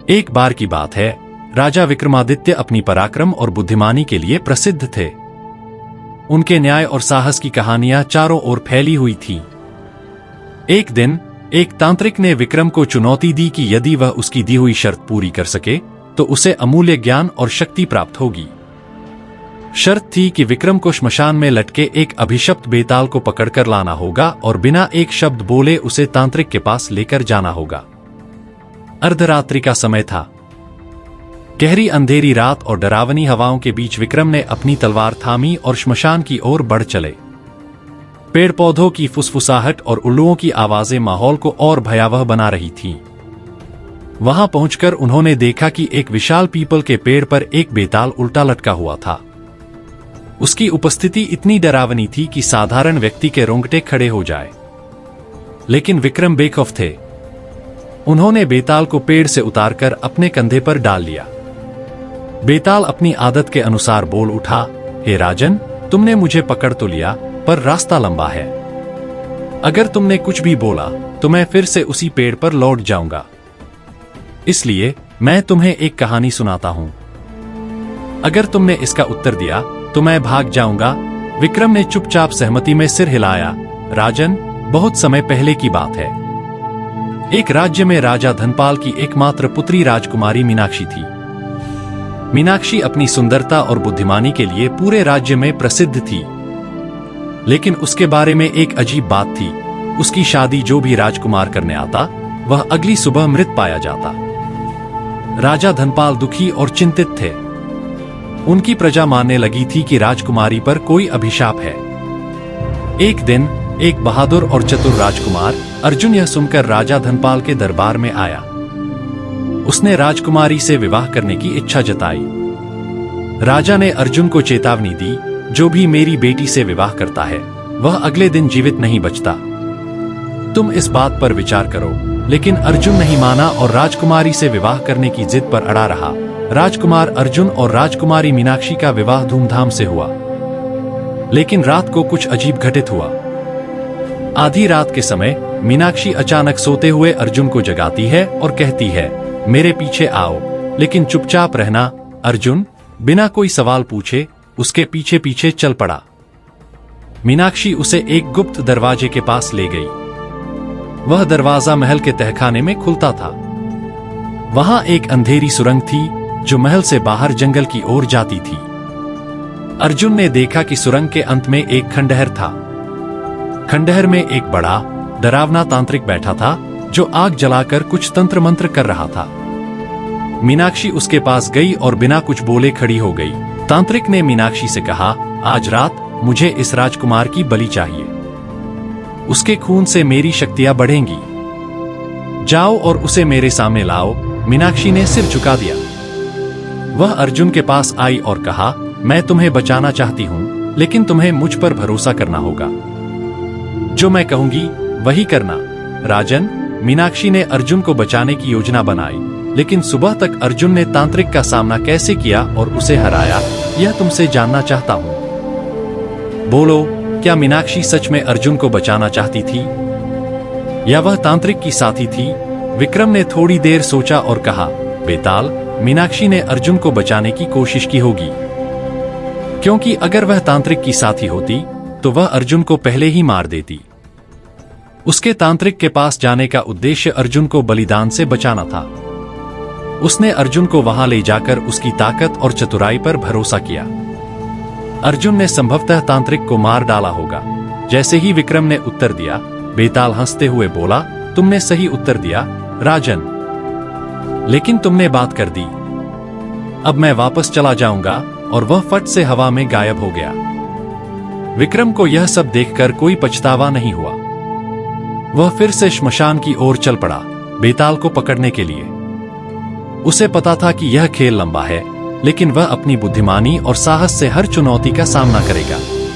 एक बार की बात है, राजा विक्रमादित्य अपनी पराक्रम और बुद्धिमानी के लिए प्रसिद्ध थे। उनके न्याय और साहस की कहानियां चारों ओर फैली हुई थीं। एक दिन एक तांत्रिक ने विक्रम को चुनौती दी कि यदि वह उसकी दी हुई शर्त पूरी कर सके तो उसे अमूल्य ज्ञान और शक्ति प्राप्त होगी। शर्त थी कि विक्रम को श्मशान में लटके एक अभिशप्त बेताल को पकड़कर लाना होगा और बिना एक शब्द बोले उसे तांत्रिक के पास लेकर जाना होगा। अर्धरात्रि का समय था। गहरी अंधेरी रात और डरावनी हवाओं के बीच विक्रम ने अपनी तलवार थामी और श्मशान की ओर बढ़ चले। पेड़ पौधों की फुसफुसाहट और उल्लुओं की आवाजें माहौल को और भयावह बना रही थीं। वहां पहुंचकर उन्होंने देखा कि एक विशाल पीपल के पेड़ पर एक बेताल उल्टा लटका हुआ था। उसकी उपस्थिति इतनी डरावनी थी कि साधारण व्यक्ति के रोंगटे खड़े हो जाए। लेकिन विक्रम बेखौफ थे। उन्होंने बेताल को पेड़ से उतारकर अपने कंधे पर डाल लिया। बेताल अपनी आदत के अनुसार बोल उठा, हे राजन, तुमने मुझे पकड़ तो लिया, पर रास्ता लंबा है। अगर तुमने कुछ भी बोला तो मैं फिर से उसी पेड़ पर लौट जाऊंगा। इसलिए मैं तुम्हें एक कहानी सुनाता हूं। अगर तुमने इसका उत्तर दिया तो मैं भाग जाऊंगा। विक्रम ने चुपचाप सहमति में सिर हिलाया। राजन, बहुत समय पहले की बात है। एक राज्य में राजा धनपाल की एकमात्र पुत्री राजकुमारी मीनाक्षी थी। मीनाक्षी अपनी सुंदरता और बुद्धिमानी के लिए पूरे राज्य में प्रसिद्ध थी। लेकिन उसके बारे में एक अजीब बात थी। उसकी शादी जो भी राजकुमार करने आता, वह अगली सुबह मृत पाया जाता। राजा धनपाल दुखी और चिंतित थे। उनकी प्रजा मानने लगी थी कि राजकुमारी पर कोई अभिशाप है। एक दिन एक बहादुर और चतुर राजकुमार अर्जुन यह सुनकर राजा धनपाल के दरबार में आया। उसने राजकुमारी से विवाह करने की इच्छा जताई। राजा ने अर्जुन को चेतावनी दी, जो भी मेरी बेटी से विवाह करता है वह अगले दिन जीवित नहीं बचता। तुम इस बात पर विचार करो। लेकिन अर्जुन नहीं माना और राजकुमारी से विवाह करने की जिद पर अड़ा रहा। राजकुमार अर्जुन और राजकुमारी मीनाक्षी का विवाह धूमधाम से हुआ। लेकिन रात को कुछ अजीब घटित हुआ। आधी रात के समय मीनाक्षी अचानक सोते हुए अर्जुन को जगाती है और कहती है, मेरे पीछे आओ, लेकिन चुपचाप रहना। अर्जुन बिना कोई सवाल पूछे उसके पीछे पीछे चल पड़ा। मीनाक्षी उसे एक गुप्त दरवाजे के पास ले गई। वह दरवाजा महल के तहखाने में खुलता था। वहां एक अंधेरी सुरंग थी जो महल से बाहर जंगल की ओर जाती थी। अर्जुन ने देखा कि सुरंग के अंत में एक खंडहर था। खंडहर में एक बड़ा डरावना तांत्रिक बैठा था जो आग जलाकर कुछ तंत्र मंत्र कर रहा था। मीनाक्षी उसके पास गई और बिना कुछ बोले खड़ी हो गई। तांत्रिक ने मीनाक्षी से कहा, आज रात मुझे इस राजकुमार की बलि चाहिए। उसके खून से मेरी शक्तियां बढ़ेंगी। जाओ और उसे मेरे सामने लाओ। मीनाक्षी ने सिर झुका दिया। वह अर्जुन के पास आई और कहा, मैं तुम्हें बचाना चाहती हूं, लेकिन तुम्हें मुझ पर भरोसा करना होगा। जो मैं कहूंगी वही करना। राजन, मीनाक्षी ने अर्जुन को बचाने की योजना बनाई, लेकिन सुबह तक अर्जुन ने तांत्रिक का सामना कैसे किया और उसे हराया, यह तुमसे जानना चाहता हूं। बोलो, क्या मीनाक्षी सच में अर्जुन को बचाना चाहती थी या वह तांत्रिक की साथी थी? विक्रम ने थोड़ी देर सोचा और कहा, बेताल, मीनाक्षी ने अर्जुन को बचाने की कोशिश की होगी, क्योंकि अगर वह तांत्रिक की साथी होती तो वह अर्जुन को पहले ही मार देती। उसके तांत्रिक के पास जाने का उद्देश्य अर्जुन को बलिदान से बचाना था। उसने अर्जुन को वहां ले जाकर उसकी ताकत और चतुराई पर भरोसा किया। अर्जुन ने संभवतः तांत्रिक को मार डाला होगा। जैसे ही विक्रम ने उत्तर दिया, बेताल हंसते हुए बोला, तुमने सही उत्तर दिया राजन, लेकिन तुमने बात कर दी। अब मैं वापस चला जाऊंगा। और वह फट से हवा में गायब हो गया। विक्रम को यह सब देखकर कोई पछतावा नहीं हुआ। वह फिर से श्मशान की ओर चल पड़ा, बेताल को पकड़ने के लिए। उसे पता था कि यह खेल लंबा है, लेकिन वह अपनी बुद्धिमानी और साहस से हर चुनौती का सामना करेगा।